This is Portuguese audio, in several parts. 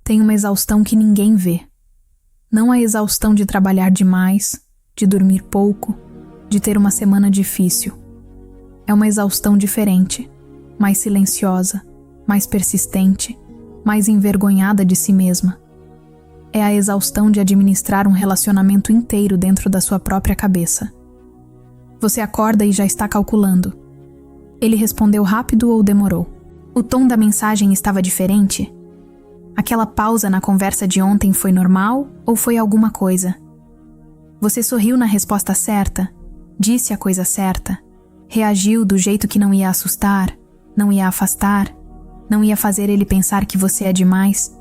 Tem uma exaustão que ninguém vê. Não a exaustão de trabalhar demais, de dormir pouco, de ter uma semana difícil. É uma exaustão diferente, mais silenciosa, mais persistente, mais envergonhada de si mesma. É a exaustão de administrar um relacionamento inteiro dentro da sua própria cabeça. Você acorda e já está calculando. Ele respondeu rápido ou demorou? O tom da mensagem estava diferente? Aquela pausa na conversa de ontem foi normal ou foi alguma coisa? Você sorriu na resposta certa? Disse a coisa certa? Reagiu do jeito que não ia assustar, não ia afastar, não ia fazer ele pensar que você é demais?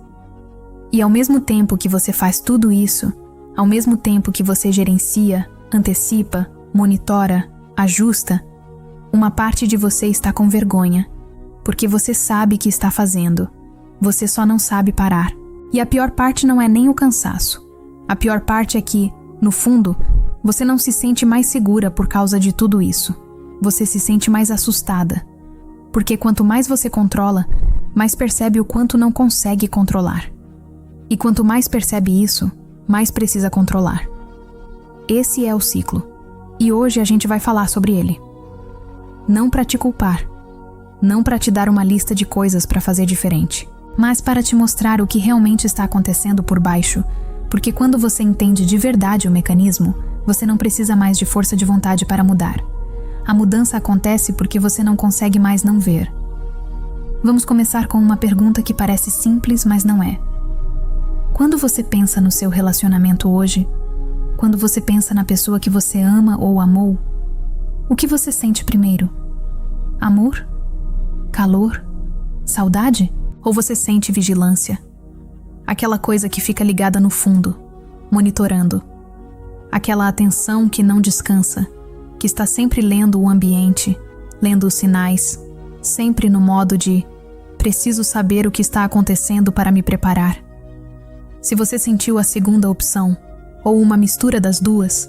E ao mesmo tempo que você faz tudo isso, ao mesmo tempo que você gerencia, antecipa, monitora, ajusta, uma parte de você está com vergonha, porque você sabe que está fazendo. Você só não sabe parar. E a pior parte não é nem o cansaço. A pior parte é que, no fundo, você não se sente mais segura por causa de tudo isso. Você se sente mais assustada. Porque quanto mais você controla, mais percebe o quanto não consegue controlar. E quanto mais percebe isso, mais precisa controlar. Esse é o ciclo. E hoje a gente vai falar sobre ele. Não para te culpar. Não para te dar uma lista de coisas para fazer diferente, mas para te mostrar o que realmente está acontecendo por baixo, porque quando você entende de verdade o mecanismo, você não precisa mais de força de vontade para mudar. A mudança acontece porque você não consegue mais não ver. Vamos começar com uma pergunta que parece simples, mas não é. Quando você pensa no seu relacionamento hoje, quando você pensa na pessoa que você ama ou amou, o que você sente primeiro? Amor? Calor? Saudade? Ou você sente vigilância? Aquela coisa que fica ligada no fundo, monitorando. Aquela atenção que não descansa, que está sempre lendo o ambiente, lendo os sinais, sempre no modo de preciso saber o que está acontecendo para me preparar. Se você sentiu a segunda opção, ou uma mistura das duas,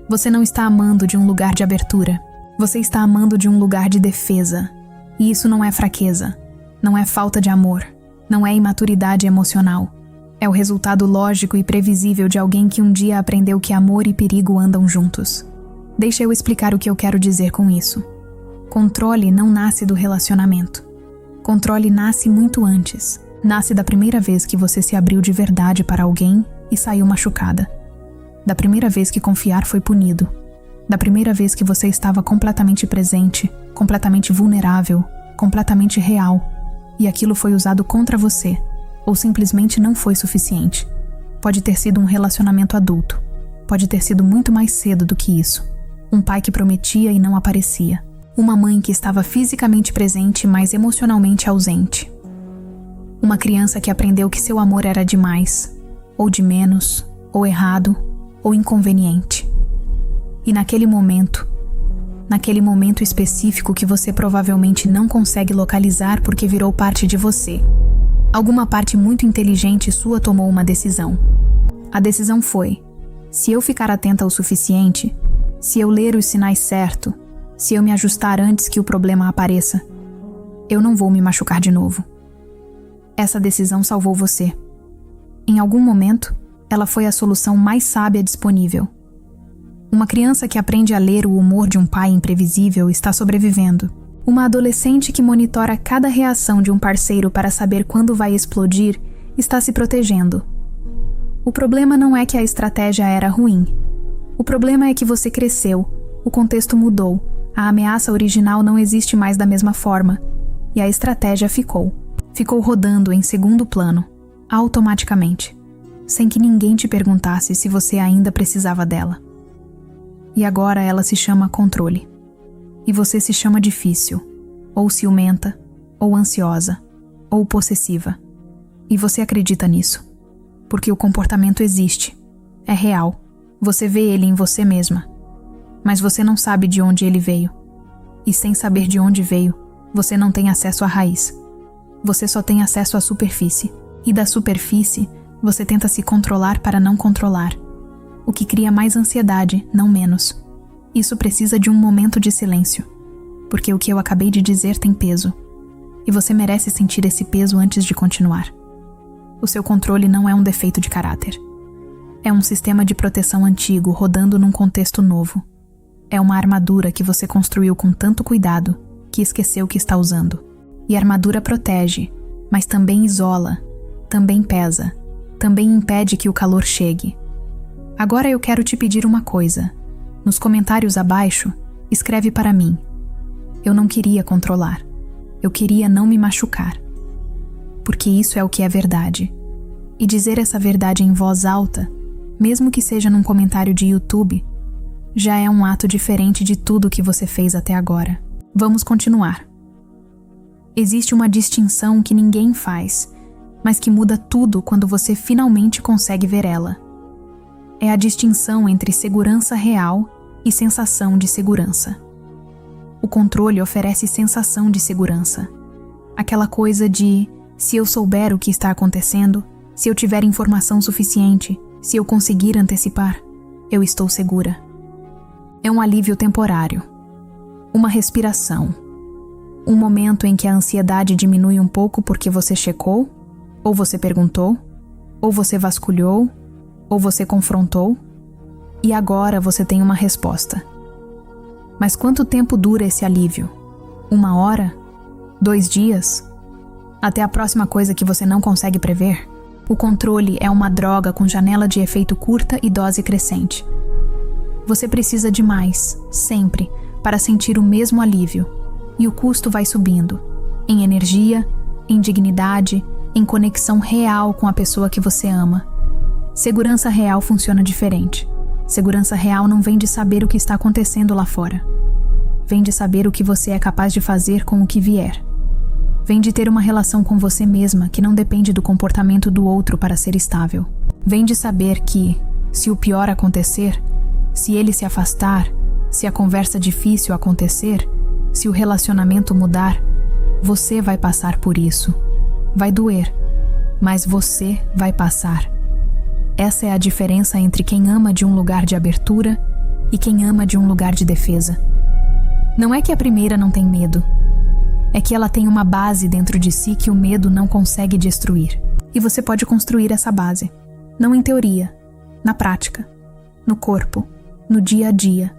você não está amando de um lugar de abertura, você está amando de um lugar de defesa. E isso não é fraqueza, não é falta de amor, não é imaturidade emocional. É o resultado lógico e previsível de alguém que um dia aprendeu que amor e perigo andam juntos. Deixa eu explicar o que eu quero dizer com isso. Controle não nasce do relacionamento. Controle nasce muito antes. Nasce da primeira vez que você se abriu de verdade para alguém e saiu machucada. Da primeira vez que confiar foi punido. Da primeira vez que você estava completamente presente, completamente vulnerável, completamente real, e aquilo foi usado contra você, ou simplesmente não foi suficiente. Pode ter sido um relacionamento adulto. Pode ter sido muito mais cedo do que isso. Um pai que prometia e não aparecia. Uma mãe que estava fisicamente presente, mas emocionalmente ausente. Uma criança que aprendeu que seu amor era demais, ou de menos, ou errado, ou inconveniente. E naquele momento específico que você provavelmente não consegue localizar porque virou parte de você, alguma parte muito inteligente sua tomou uma decisão. A decisão foi: se eu ficar atenta o suficiente, se eu ler os sinais certo, se eu me ajustar antes que o problema apareça, eu não vou me machucar de novo. Essa decisão salvou você. Em algum momento, ela foi a solução mais sábia disponível. Uma criança que aprende a ler o humor de um pai imprevisível está sobrevivendo. Uma adolescente que monitora cada reação de um parceiro para saber quando vai explodir está se protegendo. O problema não é que a estratégia era ruim. O problema é que você cresceu, o contexto mudou, a ameaça original não existe mais da mesma forma, e a estratégia ficou rodando em segundo plano, automaticamente, sem que ninguém te perguntasse se você ainda precisava dela. E agora ela se chama controle. E você se chama difícil, ou ciumenta, ou ansiosa, ou possessiva. E você acredita nisso. Porque o comportamento existe, é real, você vê ele em você mesma. Mas você não sabe de onde ele veio. E sem saber de onde veio, você não tem acesso à raiz. Você só tem acesso à superfície. E da superfície, você tenta se controlar para não controlar. O que cria mais ansiedade, não menos. Isso precisa de um momento de silêncio, porque o que eu acabei de dizer tem peso, e você merece sentir esse peso antes de continuar. O seu controle não é um defeito de caráter. É um sistema de proteção antigo rodando num contexto novo. É uma armadura que você construiu com tanto cuidado que esqueceu que está usando. E a armadura protege, mas também isola, também pesa, também impede que o calor chegue. Agora eu quero te pedir uma coisa. Nos comentários abaixo, escreve para mim. Eu não queria controlar. Eu queria não me machucar. Porque isso é o que é verdade. E dizer essa verdade em voz alta, mesmo que seja num comentário de YouTube, já é um ato diferente de tudo que você fez até agora. Vamos continuar. Existe uma distinção que ninguém faz, mas que muda tudo quando você finalmente consegue ver ela. É a distinção entre segurança real e sensação de segurança. O controle oferece sensação de segurança. Aquela coisa de, se eu souber o que está acontecendo, se eu tiver informação suficiente, se eu conseguir antecipar, eu estou segura. É um alívio temporário. Uma respiração. Um momento em que a ansiedade diminui um pouco porque você checou, ou você perguntou, ou você vasculhou, ou você confrontou, e agora você tem uma resposta. Mas quanto tempo dura esse alívio? 1 hora? 2 dias? Até a próxima coisa que você não consegue prever? O controle é uma droga com janela de efeito curta e dose crescente. Você precisa de mais, sempre, para sentir o mesmo alívio, e o custo vai subindo, em energia, em dignidade, em conexão real com a pessoa que você ama. Segurança real funciona diferente. Segurança real não vem de saber o que está acontecendo lá fora. Vem de saber o que você é capaz de fazer com o que vier. Vem de ter uma relação com você mesma que não depende do comportamento do outro para ser estável. Vem de saber que, se o pior acontecer, se ele se afastar, se a conversa difícil acontecer, se o relacionamento mudar, você vai passar por isso. Vai doer, mas você vai passar. Essa é a diferença entre quem ama de um lugar de abertura e quem ama de um lugar de defesa. Não é que a primeira não tem medo. É que ela tem uma base dentro de si que o medo não consegue destruir. E você pode construir essa base. Não em teoria, na prática, no corpo, no dia a dia.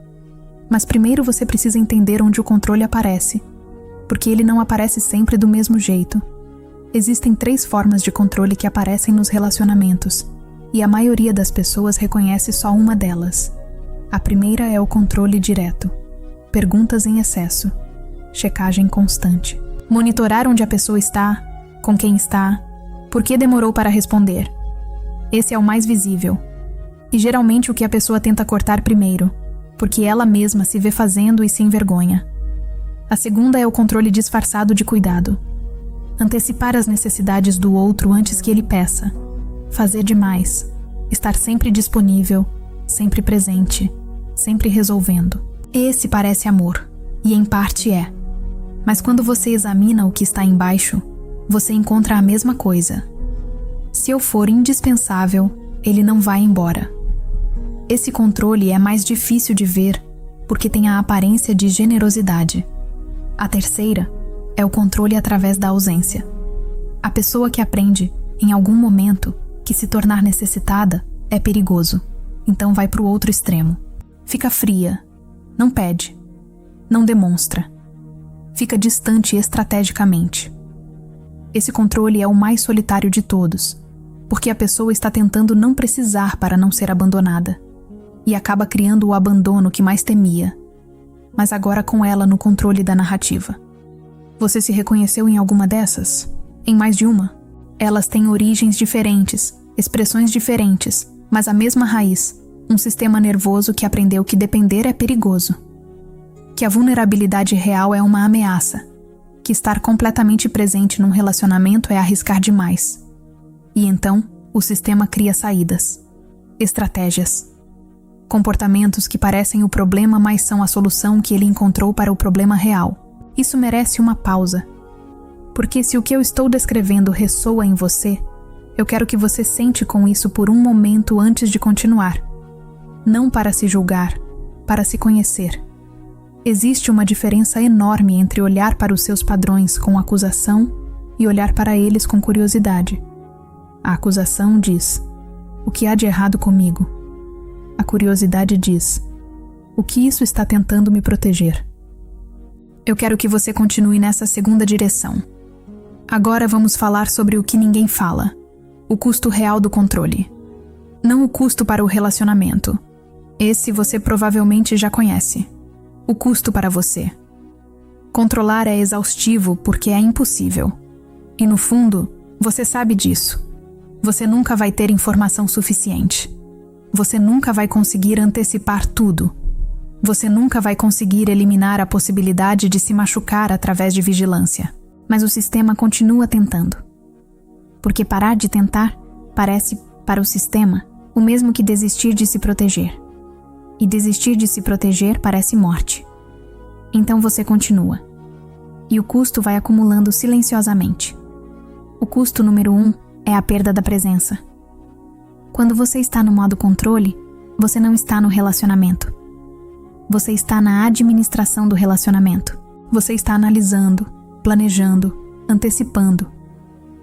Mas primeiro você precisa entender onde o controle aparece. Porque ele não aparece sempre do mesmo jeito. Existem 3 formas de controle que aparecem nos relacionamentos. E a maioria das pessoas reconhece só uma delas. A primeira é o controle direto. Perguntas em excesso. Checagem constante. Monitorar onde a pessoa está, com quem está, por que demorou para responder. Esse é o mais visível. E geralmente o que a pessoa tenta cortar primeiro, porque ela mesma se vê fazendo e se envergonha. A segunda é o controle disfarçado de cuidado. Antecipar as necessidades do outro antes que ele peça. Fazer demais. Estar sempre disponível, sempre presente, sempre resolvendo. Esse parece amor, e em parte é. Mas quando você examina o que está embaixo, você encontra a mesma coisa. Se eu for indispensável, ele não vai embora. Esse controle é mais difícil de ver porque tem a aparência de generosidade. A terceira é o controle através da ausência. A pessoa que aprende, em algum momento, que se tornar necessitada é perigoso, então vai para o outro extremo. Fica fria, não pede, não demonstra. Fica distante estrategicamente. Esse controle é o mais solitário de todos, porque a pessoa está tentando não precisar para não ser abandonada, e acaba criando o abandono que mais temia, mas agora com ela no controle da narrativa. Você se reconheceu em alguma dessas? Em mais de uma? Elas têm origens diferentes, expressões diferentes, mas a mesma raiz, um sistema nervoso que aprendeu que depender é perigoso. Que a vulnerabilidade real é uma ameaça, que estar completamente presente num relacionamento é arriscar demais. E então, o sistema cria saídas, estratégias, comportamentos que parecem o problema, mas são a solução que ele encontrou para o problema real. Isso merece uma pausa, porque se o que eu estou descrevendo ressoa em você, eu quero que você sente com isso por um momento antes de continuar. Não para se julgar, para se conhecer. Existe uma diferença enorme entre olhar para os seus padrões com acusação e olhar para eles com curiosidade. A acusação diz: o que há de errado comigo? A curiosidade diz: o que isso está tentando me proteger? Eu quero que você continue nessa segunda direção. Agora vamos falar sobre o que ninguém fala: o custo real do controle. Não o custo para o relacionamento. Esse você provavelmente já conhece. O custo para você. Controlar é exaustivo porque é impossível. E no fundo, você sabe disso. Você nunca vai ter informação suficiente. Você nunca vai conseguir antecipar tudo. Você nunca vai conseguir eliminar a possibilidade de se machucar através de vigilância. Mas o sistema continua tentando. Porque parar de tentar parece, para o sistema, o mesmo que desistir de se proteger. E desistir de se proteger parece morte. Então você continua. E o custo vai acumulando silenciosamente. O custo número 1 é a perda da presença. Quando você está no modo controle, você não está no relacionamento. Você está na administração do relacionamento. Você está analisando, planejando, antecipando.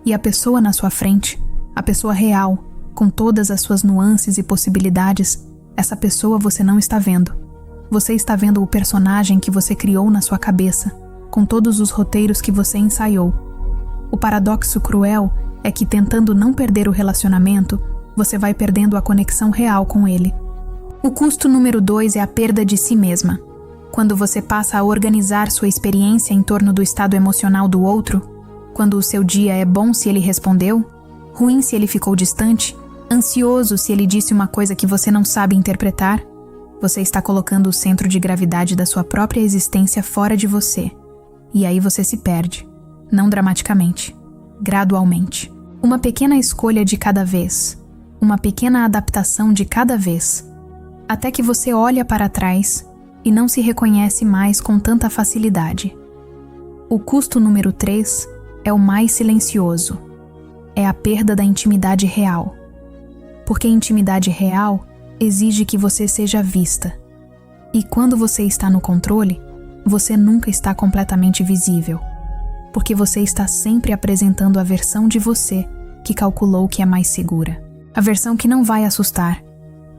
E a pessoa na sua frente, a pessoa real, com todas as suas nuances e possibilidades, essa pessoa você não está vendo. Você está vendo o personagem que você criou na sua cabeça, com todos os roteiros que você ensaiou. O paradoxo cruel é que, tentando não perder o relacionamento, você vai perdendo a conexão real com ele. O custo número 2 é a perda de si mesma. Quando você passa a organizar sua experiência em torno do estado emocional do outro, quando o seu dia é bom se ele respondeu, ruim se ele ficou distante, ansioso se ele disse uma coisa que você não sabe interpretar, você está colocando o centro de gravidade da sua própria existência fora de você. E aí você se perde. Não dramaticamente. Gradualmente. Uma pequena escolha de cada vez. Uma pequena adaptação de cada vez. Até que você olha para trás e não se reconhece mais com tanta facilidade. O custo número 3 é o mais silencioso. É a perda da intimidade real. Porque intimidade real exige que você seja vista. E quando você está no controle, você nunca está completamente visível. Porque você está sempre apresentando a versão de você que calculou que é mais segura. A versão que não vai assustar,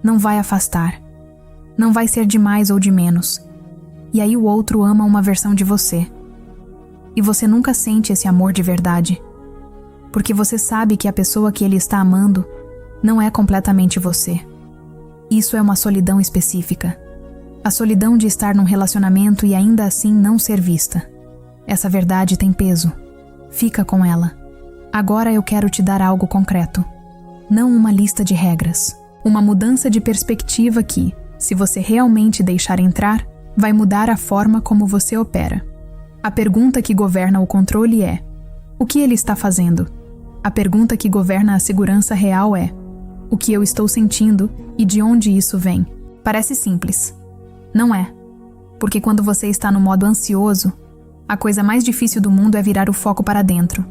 não vai afastar, não vai ser de mais ou de menos. E aí o outro ama uma versão de você. E você nunca sente esse amor de verdade. Porque você sabe que a pessoa que ele está amando não é completamente você. Isso é uma solidão específica. A solidão de estar num relacionamento e ainda assim não ser vista. Essa verdade tem peso. Fica com ela. Agora eu quero te dar algo concreto. Não uma lista de regras. Uma mudança de perspectiva que, se você realmente deixar entrar, vai mudar a forma como você opera. A pergunta que governa o controle é: o que ele está fazendo? A pergunta que governa a segurança real é: o que eu estou sentindo e de onde isso vem? Parece simples. Não é. Porque quando você está no modo ansioso, a coisa mais difícil do mundo é virar o foco para dentro.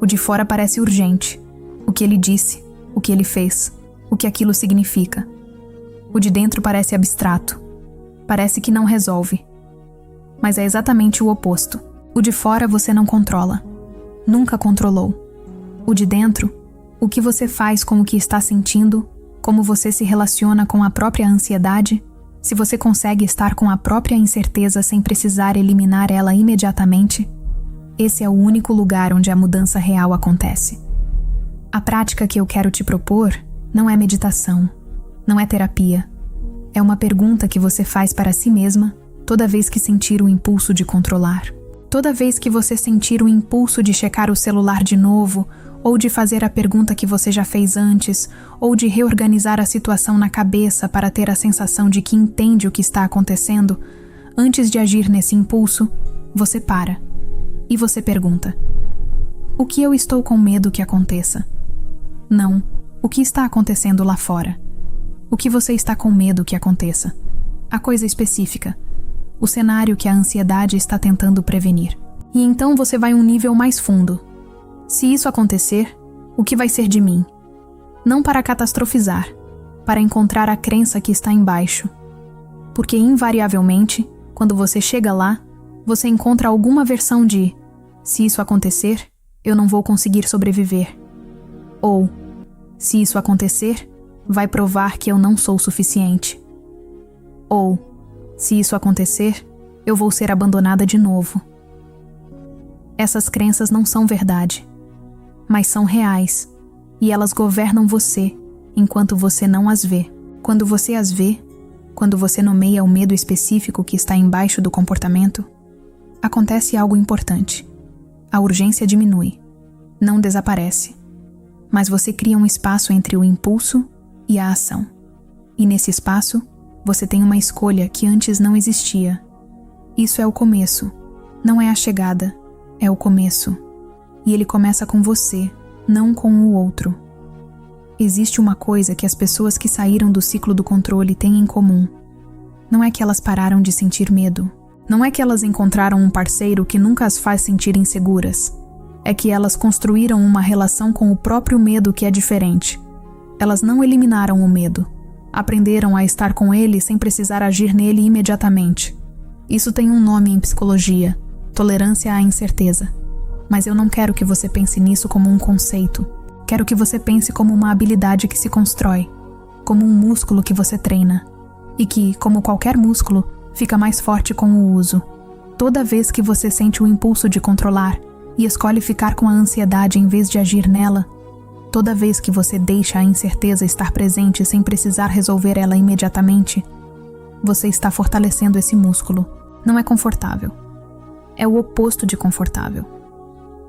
O de fora parece urgente. O que ele disse, o que ele fez, o que aquilo significa. O de dentro parece abstrato. Parece que não resolve. Mas é exatamente o oposto. O de fora você não controla. Nunca controlou. O de dentro, o que você faz com o que está sentindo, como você se relaciona com a própria ansiedade, se você consegue estar com a própria incerteza sem precisar eliminar ela imediatamente, esse é o único lugar onde a mudança real acontece. A prática que eu quero te propor não é meditação, não é terapia. É uma pergunta que você faz para si mesma toda vez que sentir o impulso de controlar. Toda vez que você sentir o impulso de checar o celular de novo, ou de fazer a pergunta que você já fez antes, ou de reorganizar a situação na cabeça para ter a sensação de que entende o que está acontecendo, antes de agir nesse impulso, você para. E você pergunta: o que eu estou com medo que aconteça? Não, o que está acontecendo lá fora? O que você está com medo que aconteça? A coisa específica. O cenário que a ansiedade está tentando prevenir. E então você vai um nível mais fundo. Se isso acontecer, o que vai ser de mim? Não para catastrofizar, para encontrar a crença que está embaixo. Porque invariavelmente, quando você chega lá, você encontra alguma versão de: se isso acontecer, eu não vou conseguir sobreviver. Ou, se isso acontecer, vai provar que eu não sou suficiente. Ou, se isso acontecer, eu vou ser abandonada de novo. Essas crenças não são verdade, mas são reais, e elas governam você enquanto você não as vê. Quando você as vê, quando você nomeia o medo específico que está embaixo do comportamento, acontece algo importante. A urgência diminui, não desaparece, mas você cria um espaço entre o impulso e a ação. E nesse espaço, você tem uma escolha que antes não existia. Isso é o começo, não é a chegada, é o começo. E ele começa com você, não com o outro. Existe uma coisa que as pessoas que saíram do ciclo do controle têm em comum. Não é que elas pararam de sentir medo. Não é que elas encontraram um parceiro que nunca as faz sentir inseguras. É que elas construíram uma relação com o próprio medo que é diferente. Elas não eliminaram o medo. Aprenderam a estar com ele sem precisar agir nele imediatamente. Isso tem um nome em psicologia: tolerância à incerteza. Mas eu não quero que você pense nisso como um conceito. Quero que você pense como uma habilidade que se constrói, como um músculo que você treina, e que, como qualquer músculo, fica mais forte com o uso. Toda vez que você sente o impulso de controlar e escolhe ficar com a ansiedade em vez de agir nela, toda vez que você deixa a incerteza estar presente sem precisar resolver ela imediatamente, você está fortalecendo esse músculo. Não é confortável. É o oposto de confortável.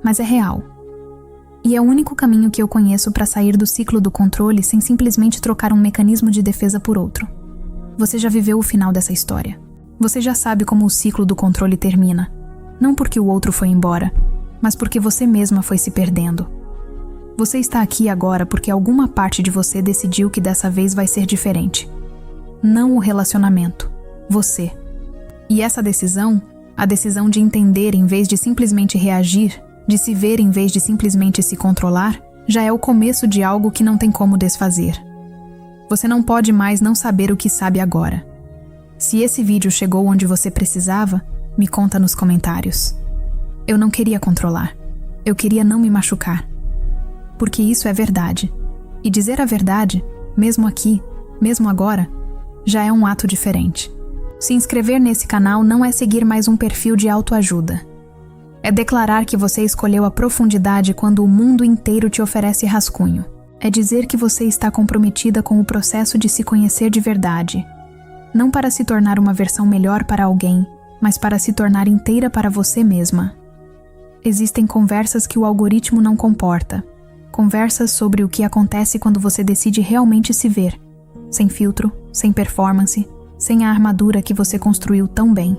Mas é real. E é o único caminho que eu conheço para sair do ciclo do controle sem simplesmente trocar um mecanismo de defesa por outro. Você já viveu o final dessa história. Você já sabe como o ciclo do controle termina. Não porque o outro foi embora, mas porque você mesma foi se perdendo. Você está aqui agora porque alguma parte de você decidiu que dessa vez vai ser diferente. Não o relacionamento, você. E essa decisão, a decisão de entender em vez de simplesmente reagir, de se ver em vez de simplesmente se controlar, já é o começo de algo que não tem como desfazer. Você não pode mais não saber o que sabe agora. Se esse vídeo chegou onde você precisava, me conta nos comentários. Eu não queria controlar. Eu queria não me machucar. Porque isso é verdade. E dizer a verdade, mesmo aqui, mesmo agora, já é um ato diferente. Se inscrever nesse canal não é seguir mais um perfil de autoajuda. É declarar que você escolheu a profundidade quando o mundo inteiro te oferece rascunho. É dizer que você está comprometida com o processo de se conhecer de verdade. Não para se tornar uma versão melhor para alguém, mas para se tornar inteira para você mesma. Existem conversas que o algoritmo não comporta. Conversas sobre o que acontece quando você decide realmente se ver. Sem filtro, sem performance, sem a armadura que você construiu tão bem.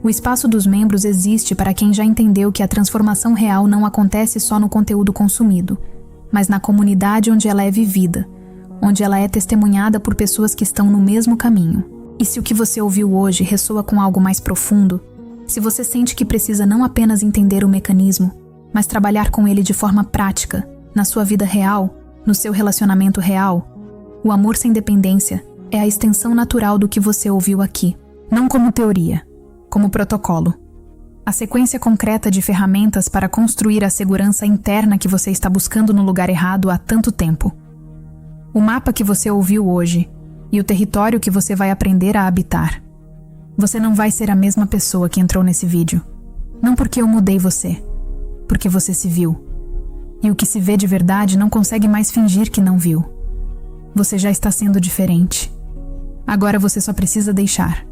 O espaço dos membros existe para quem já entendeu que a transformação real não acontece só no conteúdo consumido, mas na comunidade onde ela é vivida, onde ela é testemunhada por pessoas que estão no mesmo caminho. E se o que você ouviu hoje ressoa com algo mais profundo, se você sente que precisa não apenas entender o mecanismo, mas trabalhar com ele de forma prática, na sua vida real, no seu relacionamento real, o amor sem dependência é a extensão natural do que você ouviu aqui, não como teoria, como protocolo. A sequência concreta de ferramentas para construir a segurança interna que você está buscando no lugar errado há tanto tempo. O mapa que você ouviu hoje e o território que você vai aprender a habitar. Você não vai ser a mesma pessoa que entrou nesse vídeo. Não porque eu mudei você, porque você se viu. E o que se vê de verdade não consegue mais fingir que não viu. Você já está sendo diferente. Agora você só precisa deixar.